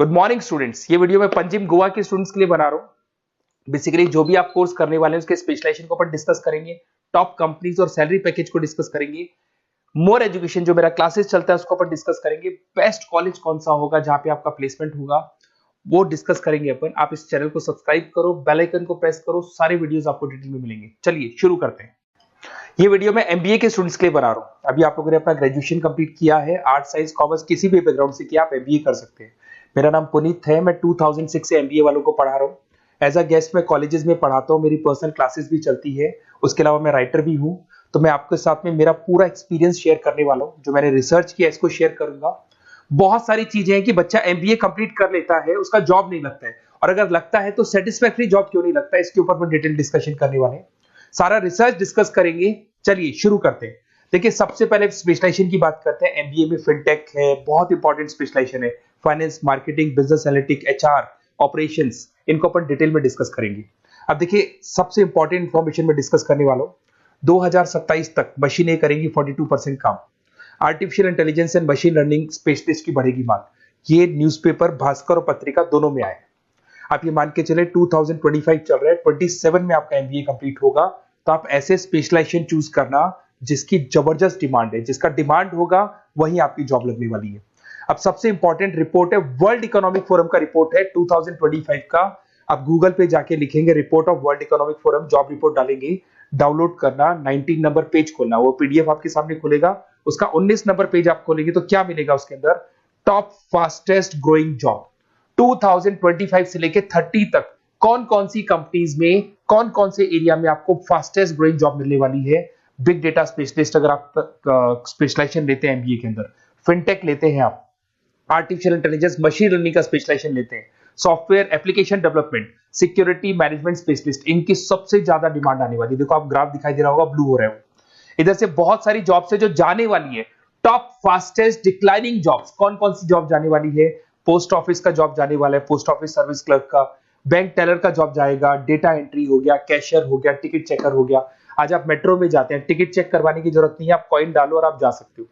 Good morning students. ये video मैं पंजिम गोवा के स्टूडेंट्स के लिए बना रहा हूँ। बेसिकली जो भी आप कोर्स करने वाले हैं उसके स्पेशलाइजेशन को अपन डिस्कस करेंगे, टॉप कंपनीज और सैलरी पैकेज को डिस्कस करेंगे, मोर एजुकेशन जो मेरा क्लासेस चलता है उसको अपन डिस्कस करेंगे, बेस्ट कॉलेज कौन सा होगा जहां पे आपका प्लेसमेंट होगा वो डिस्कस करेंगे अपन। आप इस चैनल को सब्सक्राइब करो, बेल आइकन को प्रेस करो, सारे वीडियोस आपको डिटेल में मिलेंगे। चलिए शुरू करते हैं। ये वीडियो मैं एमबीए के स्टूडेंट्स के लिए बना रहा हूँ। अभी आप लोगों ने अपना ग्रेजुएशन कंप्लीट किया है, आर्ट साइंस कॉमर्स किसी भी बैकग्राउंड से किया, आप एमबीए कर सकते हैं। मेरा नाम पुनीत है, मैं 2006 से एमबीए वालों को पढ़ा रहा हूँ। एज अ गेस्ट मैं कॉलेजेस में पढ़ाता हूँ, मेरी पर्सनल क्लासेस भी चलती है। उसके अलावा मैं राइटर भी हूँ। तो मैं आपके साथ में मेरा पूरा एक्सपीरियंस शेयर करने वाला हूँ, जो मैंने रिसर्च किया इसको शेयर करूंगा। बहुत सारी चीजें हैं कि बच्चा एमबीए कंप्लीट कर लेता है, उसका जॉब नहीं लगता है, और अगर लगता है तो सेटिस्फैक्टरी जॉब क्यों नहीं लगता है, इसके ऊपर मैं डिटेल डिस्कशन करने वाले हैं। सारा रिसर्च डिस्कस करेंगे। चलिए शुरू करते हैं। देखिए सबसे पहले स्पेशलाइजेशन की बात करते हैं। एमबीए में फिनटेक है, बहुत इंपॉर्टेंट स्पेशलाइजेशन है। Finance, marketing, business analytic, HR, operations, इनको अपन डिटेल में डिस्कस करेंगे। अब देखिए सबसे इंपॉर्टेंट इंफॉर्मेशन में डिस्कस करने वाला हूं। 2027 तक मशीनें करेंगी 42% काम। Artificial intelligence and machine learning specialist की बढ़ेगी मांग। ये न्यूज़पेपर, भास्कर और पत्रिका दोनों में आए। आप ये मान के चले 2025 चल रहा है, 27 में आपका एमबीए कंप्लीट होगा। तो आप ऐसे स्पेशलाइजेशन चूज करना जिसकी जबरदस्त डिमांड है, जिसका डिमांड होगा वही आपकी जॉब लगने वाली है। अब सबसे इंपॉर्टेंट रिपोर्ट है, वर्ल्ड इकोनॉमिक फोरम का रिपोर्ट है 2025 का। आप गूगल पे जाके लिखेंगे report of world economic forum, job report डालेंगे, डाउनलोड करना, 19 नंबर पेज खोलना, वो पीडीएफ आपके सामने खुलेगा। उसका 19 नंबर पेज आप खोलेंगे तो क्या मिलेगा उसके अंदर? टॉप फास्टेस्ट ग्रोइंग जॉब 2025 से लेके 30 तक कौन कौन सी कंपनीज में, कौन कौन से एरिया में आपको फास्टेस्ट ग्रोइंग जॉब मिलने वाली है। बिग डेटा स्पेशलिस्ट अगर आप स्पेशलाइजेशन लेते हैं एमबीए के अंदर, फिनटेक लेते हैं आप, आर्टिफिशियल इंटेलिजेंस मशीन लर्निंग का स्पेशलाइजेशन लेते हैं, software application development, security management specialist, इनकी सबसे ज्यादा डिमांड आने वाली है। देखो आप ग्राफ दिखाई दे रहा होगा, ब्लू हो रहा है। इधर से बहुत सारी जॉब्स है जो जाने वाली है। टॉप फास्टेस्ट डिक्लाइनिंग जॉब्स, कौन कौन सी जॉब जाने वाली है? पोस्ट ऑफिस का जॉब जाने वाला है, पोस्ट ऑफिस सर्विस क्लर्क का, बैंक टेलर का जॉब जाएगा, डेटा एंट्री हो गया, कैशियर हो गया, टिकट चेकर हो गया। आज आप मेट्रो में जाते हैं, टिकट चेक करवाने की जरूरत नहीं है, आप कॉइन डालो और आप जा सकते हो।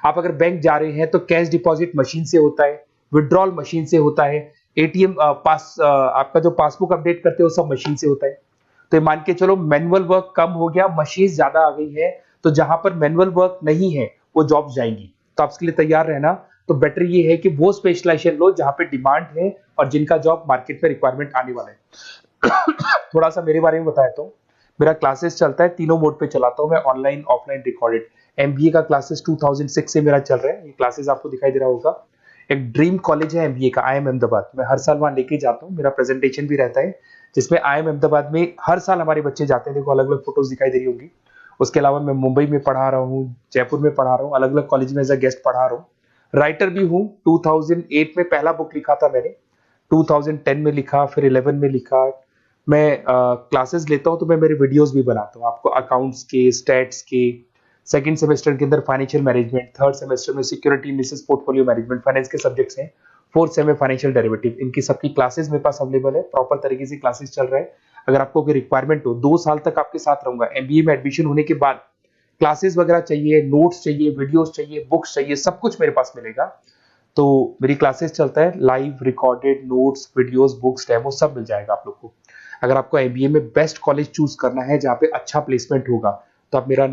आप अगर बैंक जा रहे हैं तो कैश डिपॉजिट मशीन से होता है, विड्रॉल मशीन से होता है, एटीएम आपका जो पासबुक अपडेट करते हो सब मशीन से होता है। तो ये मान के चलो मैनुअल वर्क कम हो गया, मशीन ज्यादा आ गई है। तो जहां पर मैनुअल वर्क नहीं है वो जॉब जाएंगी। तो आप इसके लिए तैयार रहना। तो बेटर ये है कि वो स्पेशलाइजेशन लो जहां पे डिमांड है और जिनका जॉब मार्केट में रिक्वायरमेंट आने वाला है। थोड़ा सा मेरे बारे में बताया तो मेरा क्लासेस चलता है, तीनों मोड पे चलाता हूं मैं, ऑनलाइन, ऑफलाइन, रिकॉर्डेड। एमबीए का क्लासेस 2006 से मेरा चल रहा है। ये क्लासेस आपको दिखाई दे रहा होगा। एक ड्रीम कॉलेज है एमबीए का, IIM अहमदाबाद। मैं हर साल वहां लेके जाता हूँ, मेरा प्रेजेंटेशन भी रहता है जिसमें IIM अहमदाबाद में हर साल हमारे बच्चे जाते हैं। देखो अलग अलग फोटोज दिखाई दे रही होंगी। उसके अलावा मैं मुंबई में पढ़ा रहा हूँ, जयपुर में पढ़ा रहा हूँ, अलग अलग कॉलेज में एज अ गेस्ट पढ़ा रहा हूँ। राइटर भी हूँ। 2008 में पहला बुक लिखा था मैंने, 2010 में लिखा, फिर 11 में लिखा। मैं क्लासेस लेता हूँ तो मैं मेरे वीडियोस भी बनाता हूँ आपको, अकाउंट्स के, स्टैट्स के। सेकंड सेमेस्टर के अंदर फाइनेंशियल मैनेजमेंट, थर्ड सेमेस्टर में security analysis, portfolio management, finance के सब्जेक्ट्स हैं। फोर्थ सेम में फाइनेंशियल डेरिवेटिव। इनकी सबकी क्लासेस मेरे पास अवेलेबल है, प्रॉपर तरीके से क्लासेस चल रहा है। अगर आपको कोई रिक्वायरमेंट हो, 2 साल तक आपके साथ रहूंगा। एमबीए में एडमिशन होने के बाद क्लासेस वगैरह चाहिए, नोट्स चाहिए, वीडियोस चाहिए, बुक्स चाहिए, सब कुछ मेरे पास मिलेगा। तो मेरी क्लासेस चलता है, live, recorded, notes, videos, books, demo सब मिल जाएगा आप लोग को। अगर आपको एमबीए में बेस्ट कॉलेज चूज करना है जहाँ पे अच्छा प्लेसमेंट होगा, तो आप मेरा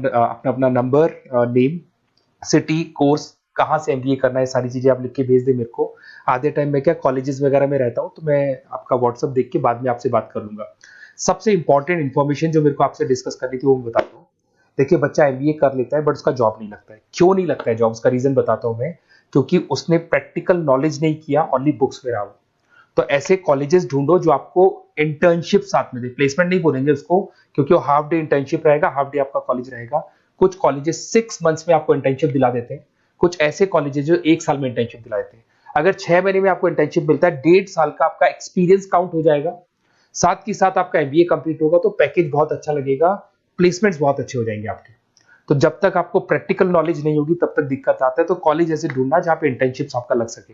अपना नंबर, नेम, सिटी, कोर्स, कहाँ से एमबीए करना है, सारी चीजें आप लिख के भेज दे मेरे को। आधे टाइम में क्या कॉलेजेस वगैरह में रहता हूँ, तो मैं आपका व्हाट्सअप देख के बाद में आपसे बात कर लूंगा। सबसे इंपॉर्टेंट इन्फॉर्मेशन जो मेरे को आपसे डिस्कस करनी थी वो मैं बताता हूँ। देखिए बच्चा एमबीए कर लेता है बट उसका जॉब नहीं लगता है। क्यों नहीं लगता है जॉब? उसका रीजन बताता हूँ मैं। क्योंकि उसने प्रैक्टिकल नॉलेज नहीं किया, ओनली बुक्स में रहा हो। तो ऐसे कॉलेजेस ढूंढो जो आपको इंटर्नशिप साथ में दे। प्लेसमेंट नहीं बोलेंगे उसको, क्योंकि वो हाफ डे इंटर्नशिप रहेगा, हाफ डे आपका कॉलेज रहेगा। कुछ कॉलेजेस 6 मंथ्स में आपको इंटर्नशिप दिला देते हैं, कुछ ऐसे कॉलेजेस जो 1 साल में इंटर्नशिप दिला देते हैं। अगर 6 महीने में आपको इंटर्नशिप मिलता है, 1.5 साल का आपका एक्सपीरियंस काउंट हो जाएगा। साथ ही साथ आपका एमबीए कंप्लीट होगा तो पैकेज बहुत अच्छा लगेगा, प्लेसमेंट्स बहुत अच्छे हो जाएंगे आपके। तो जब तक आपको प्रैक्टिकल नॉलेज नहीं होगी तब तक दिक्कत आता है। तो कॉलेज ऐसे ढूंढना जहां पे इंटर्नशिप्स आपका लग सके।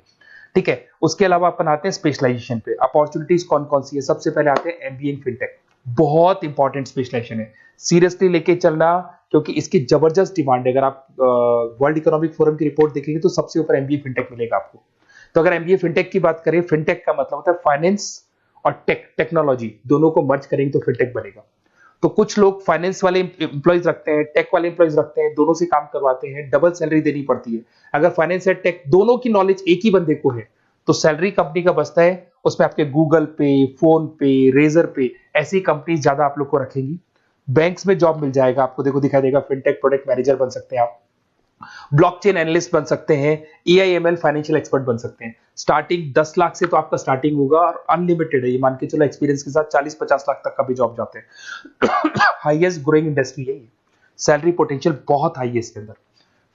ठीक है, उसके अलावा अपन आते हैं स्पेशलाइजेशन पे। अपॉर्चुनिटीज कौन कौन सी है? सबसे पहले आते हैं एमबीए इन फिनटेक। बहुत इंपॉर्टेंट स्पेशलाइजेशन है, सीरियसली लेके चलना, क्योंकि इसकी जबरदस्त डिमांड है। अगर आप वर्ल्ड इकोनॉमिक फोरम की रिपोर्ट देखेंगे तो सबसे ऊपर एमबीए फिनटेक मिलेगा आपको। तो अगर एमबीए फिनटेक की बात करें, फिनटेक का मतलब होता है फाइनेंस और टेक्नोलॉजी दोनों को मर्ज करेंगे तो फिनटेक बनेगा। तो कुछ लोग फाइनेंस वाले एम्प्लॉइज रखते हैं, टेक वाले एम्प्लॉइज रखते हैं, दोनों से काम करवाते हैं, डबल सैलरी देनी पड़ती है। अगर फाइनेंस या टेक दोनों की नॉलेज एक ही बंदे को है तो सैलरी कंपनी का बचता है, उसमें आपके गूगल पे, फोन पे, रेजर पे ऐसी कंपनी ज्यादा आप लोग को रखेंगी। बैंक्स में जॉब मिल जाएगा आपको, देखो दिखाई देगा, फिनटेक प्रोडक्ट मैनेजर बन सकते हैं आप, ब्लॉकचेन एनालिस्ट बन सकते हैं, एआईएमएल फाइनेंशियल एक्सपर्ट बन सकते हैं। स्टार्टिंग 10 लाख से तो आपका स्टार्टिंग होगा और अनलिमिटेड है, ये मान के चलो एक्सपीरियंस के साथ 40-50 लाख तक का भी जॉब जाते हैं। हाईएस्ट ग्रोइंग इंडस्ट्री है ये, सैलरी पोटेंशियल बहुत हाई है इसके अंदर।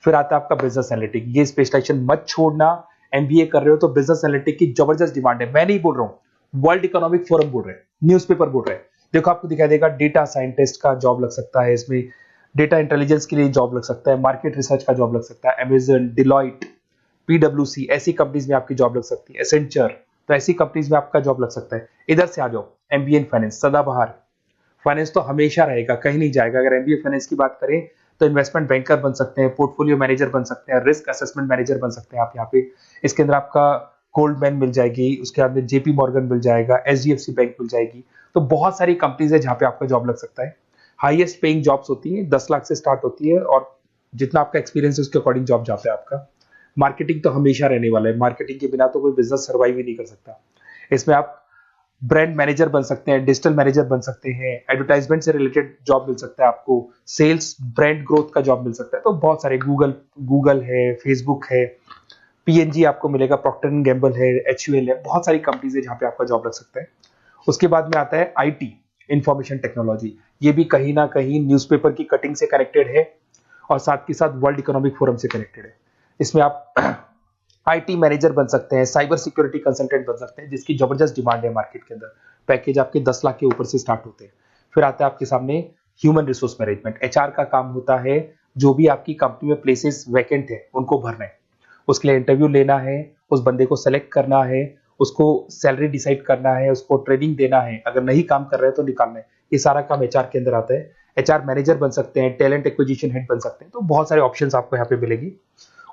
फिर आता है आपका बिजनेस एनालिटिक, ये स्पेशलाइजेशन मत छोड़ना। एमबीए कर रहे हो तो बिजनेस एनालिटिक की जबरदस्त डिमांड है। मैं नहीं बोल रहा हूं, वर्ल्ड इकोनॉमिक फोरम बोल रहे हैं, न्यूज़पेपर बोल रहे हैं। देखो आपको दिखाई देगा, डेटा साइंटिस्ट का जॉब लग सकता है इसमें, डेटा इंटेलिजेंस के लिए जॉब लग सकता है, मार्केट रिसर्च का जॉब लग सकता है, अमेजन, डिलॉइट, पीडब्ल्यूसी ऐसी कंपनीज में आपकी जॉब लग सकती है, एसेंचर, तो ऐसी कंपनीज में आपका जॉब लग सकता है। इधर से आ जाओ, एमबीए इन फाइनेंस सदाबहार, फाइनेंस तो हमेशा रहेगा, कहीं नहीं जाएगा। अगर एमबीए फाइनेंस की बात करें तो इन्वेस्टमेंट बैंकर बन सकते हैं, पोर्टफोलियो मैनेजर बन सकते हैं, रिस्क असेसमेंट मैनेजर बन सकते हैं आप यहाँ पे। इसके अंदर आपका गोल्डमैन मिल जाएगी, उसके बाद में जेपी मॉर्गन मिल जाएगा, एचडीएफसी बैंक मिल जाएगी। तो बहुत सारी कंपनीज है जहां पे आपका जॉब लग सकता है। हाईएस्ट पेइंग जॉब्स होती हैं, 10 लाख से स्टार्ट होती है और जितना आपका एक्सपीरियंस है उसके अकॉर्डिंग जॉब जाता है आपका। मार्केटिंग तो हमेशा रहने वाला है, मार्केटिंग के बिना तो कोई बिजनेस सर्वाइव ही नहीं कर सकता। इसमें आप ब्रांड मैनेजर बन सकते हैं, डिजिटल मैनेजर बन सकते हैं, एडवर्टाइजमेंट से रिलेटेड जॉब मिल सकता है आपको, सेल्स ब्रांड ग्रोथ का जॉब मिल सकता है। तो बहुत सारे, गूगल है, फेसबुक है, पीएनजी आपको मिलेगा, प्रॉक्टर एंड गैम्बल है, एचयूएल है, बहुत सारी कंपनीज है जहां पे आपका जॉब लग सकता है। उसके बाद में आता है आईटी, इंफॉर्मेशन टेक्नोलॉजी। ये भी कहीं ना कहीं न्यूज़पेपर की कटिंग से कनेक्टेड है और साथ के साथ वर्ल्ड इकोनॉमिक फोरम से कनेक्टेड है। इसमें आप आईटी मैनेजर बन सकते हैं, साइबर सिक्योरिटी कंसल्टेंट बन सकते हैं, जिसकी जबरदस्त डिमांड है मार्केट के अंदर। पैकेज आपके 10 लाख के ऊपर से स्टार्ट होते हैं। फिर आता है आपके सामने ह्यूमन रिसोर्स मैनेजमेंट, एचआर का काम होता है, जो भी आपकी कंपनी में प्लेसेस वैकेंट है उनको भरना है, उसके लिए इंटरव्यू लेना है, उस बंदे को सेलेक्ट करना है, उसको सैलरी डिसाइड करना है, उसको ट्रेनिंग देना है, अगर नहीं काम कर रहे हैं तो निकालना है। ये सारा काम एचआर के अंदर आता है। एचआर मैनेजर बन सकते हैं, टैलेंट एक्विजिशन हेड बन सकते हैं, तो बहुत सारे ऑप्शंस आपको यहाँ पे मिलेगी।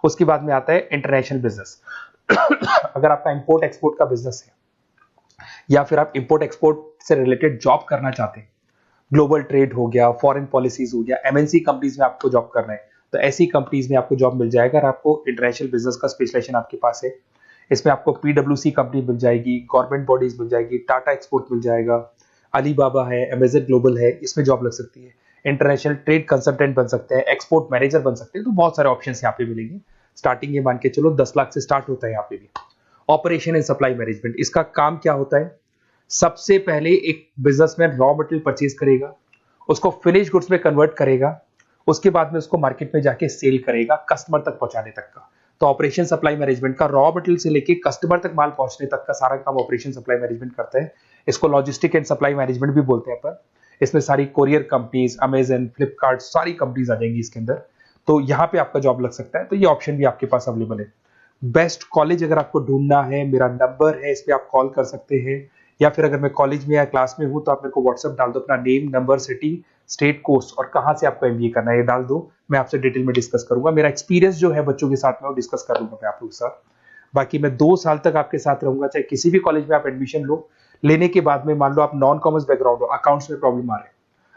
उसके बाद में आता है इंटरनेशनल बिजनेस। अगर आपका इंपोर्ट एक्सपोर्ट का बिजनेस है या फिर आप इंपोर्ट एक्सपोर्ट से रिलेटेड जॉब करना चाहते हैं, ग्लोबल ट्रेड हो गया, फॉरेन पॉलिसीज हो गया, एमएनसी कंपनीज में आपको जॉब करना है, तो ऐसी कंपनीज में आपको जॉब मिल जाएगा। अगर आपको इंटरनेशनल बिजनेस का स्पेशलाइजेशन आपके पास है, इसमें आपको पीडब्ल्यूसी कंपनी मिल जाएगी, गवर्नमेंट बॉडीज मिल जाएगी, टाटा एक्सपोर्ट मिल जाएगा, अलीबाबा है, अमेजन ग्लोबल है, इसमें जॉब लग सकती है। इंटरनेशनल ट्रेड कंसल्टेंट बन सकते हैं, एक्सपोर्ट मैनेजर बन सकते हैं, तो बहुत सारे ऑप्शन यहाँ पे मिलेंगे। स्टार्टिंग ये मान के चलो 10 लाख से स्टार्ट होता है यहाँ पे भी। ऑपरेशन एंड सप्लाई मैनेजमेंट, इसका काम क्या होता है? सबसे पहले एक बिजनेसमैन रॉ मटेरियल परचेज करेगा, उसको फिनिश गुड्स में कन्वर्ट करेगा, उसके बाद में उसको मार्केट में जाके सेल करेगा कस्टमर तक पहुंचाने तक का। तो ऑपरेशन सप्लाई मैनेजमेंट का रॉ मटेरियल से लेके कस्टमर तक माल पहुंचने तक का सारा काम ऑपरेशन सप्लाई मैनेजमेंट करता है। इसको लॉजिस्टिक एंड सप्लाई मैनेजमेंट भी बोलते हैं अपन। इसमें सारी कोरियर कंपनीज, अमेजन, फ्लिपकार्ट, सारी कंपनीज आ जाएंगी इसके अंदर। तो यहाँ पे आपका जॉब लग सकता है। तो ये ऑप्शन भी आपके पास अवेलेबल है। बेस्ट कॉलेज अगर आपको ढूंढना है, मेरा नंबर है, इस पे आप कॉल कर सकते हैं, या फिर अगर मैं कॉलेज में या क्लास में हूं तो आप मेरे को व्हाट्सएप डाल दो, अपना name, number, city, state, course और कहां से आपको एमबीए करना है ये डाल दो। मैं आपसे डिटेल में डिस्कस करूंगा। मेरा एक्सपीरियंस जो है बच्चों के साथ में वो डिस्कस कर लूंगा मैं आप लोगों के साथ। बाकी मैं 2 साल तक आपके साथ रहूंगा, चाहे किसी भी कॉलेज में आप एडमिशन लो। लेने के बाद में मान लो आप नॉन कॉमर्स बैकग्राउंड हो, अकाउंट्स में प्रॉब्लम आ रहा है,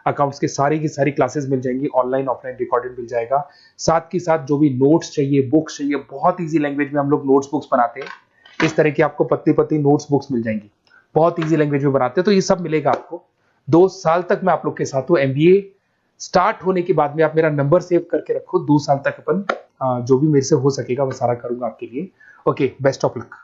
अकाउंट्स की सारी क्लासेस मिल जाएंगी, ऑनलाइन ऑफलाइन रिकॉर्डेड मिल जाएगा। साथ के साथ जो भी नोट्स चाहिए, बुक्स चाहिए, बहुत ईजी लैंग्वेज में हम लोग नोट्स बुक्स बनाते हैं। इस तरह की आपको पत्ती पत्ती नोट्स बुक्स मिल जाएंगी, बहुत ईजी लैंग्वेज में बनाते हैं। तो ये सब मिलेगा आपको। 2 साल तक मैं आप लोग के साथ हूँ। एमबीए स्टार्ट होने के बाद में आप मेरा नंबर सेव करके रखो। 2 साल तक अपन जो भी मेरे से हो सकेगा वो सारा करूंगा आपके लिए। Okay, best of luck.